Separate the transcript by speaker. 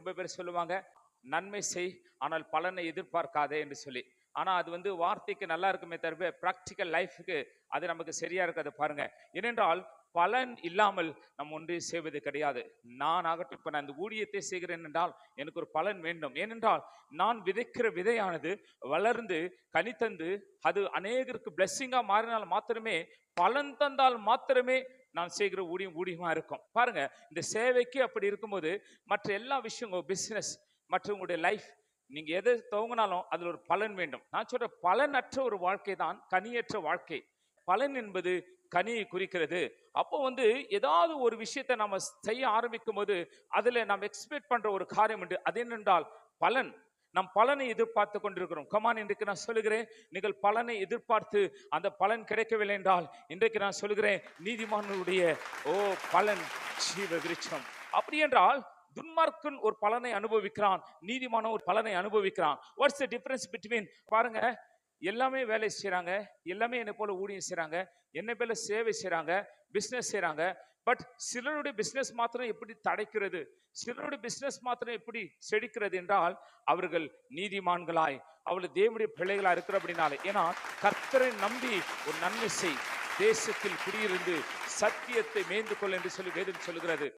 Speaker 1: ரொம்ப பேர் சொல்லுவாங்க, நன்மை செய் ஆனால் பலனை எதிர்பார்க்காதே என்று சொல்லி. ஆனா அது வார்த்தைக்கு நல்லா இருக்குமே தவிர பிராக்டிக்கல் லைஃப்க்கு அது நமக்கு சரியா இருக்காது பாருங்க. ஏனென்றால் பலன் இல்லாமல் நம்ம ஒன்றை செய்வது கிடையாது. நான் ஆகட்டும், இப்ப நான் இந்த ஊழியத்தை செய்கிறேன் என்றால் எனக்கு ஒரு பலன் வேண்டும். ஏனென்றால் நான் விதைக்கிற விதையானது வளர்ந்து கனி தந்து அது அநேகருக்கு பிளெஸ்ஸிங்கா மாறினால் மாத்திரமே, பலன் தந்தால் மாத்திரமே நான் செய்கிற ஊழியம் ஊழியமா இருக்கும். பாருங்க, இந்த சேவைக்கு அப்படி இருக்கும்போது மற்ற எல்லா விஷயங்களும் பிசினஸ் மற்ற உங்களுடைய லைஃப், நீங்க எதை துவங்கினாலும் அதுல ஒரு பலன் வேண்டும். நான் சொல்ற பலனற்ற ஒரு வாழ்க்கை தான் கனியற்ற வாழ்க்கை. பலன் என்பது கனியை குறிக்கிறது. அப்போ ஏதாவது ஒரு விஷயத்தை நம்ம செய்ய ஆரம்பிக்கும் போது அதுல நாம் எக்ஸ்பெக்ட் பண்ற ஒரு காரியம் உண்டு. அது என்னென்றால் பலன். நம் பலனை எதிர்பார்த்து கொண்டிருக்கிறோம். கமான், இன்றைக்கு நான் சொல்லுகிறேன், நீங்கள் பலனை எதிர்பார்த்து அந்த பலன் கிடைக்கவில்லை என்றால் இன்றைக்கு நான் சொல்லுகிறேன், நீதிமானுடைய பலன் ஜீவ விருட்சம். அப்படி என்றால் துன்மார்க்கன் ஒரு பலனை அனுபவிக்கிறான், நீதிமான ஒரு பலனை அனுபவிக்கிறான். What's the difference between? பாருங்க, எல்லாமே வேலை செய்யறாங்க, எல்லாமே என்னை போல ஊழியம் செய்யறாங்க, என்னை போல சேவை செய்யறாங்க, பிசினஸ் செய்யறாங்க. பட் சிலருடைய பிசினஸ் மாத்திரம் எப்படி தடைக்கிறது, சிலருடைய பிசினஸ் மாத்திரம் எப்படி செழிக்கிறது என்றால் அவர்கள் நீதிமான்களாய் அவர்கள் தேவனுடைய பிள்ளைகளா இருக்கிற அப்படின்னாலே. ஏன்னா கர்த்தரை நம்பி ஒரு நன்மை செய், தேசத்தில் குடியிருந்து சத்தியத்தை மேய்ந்து கொள் என்று சொல்லி வேதம் சொல்லுகிறது.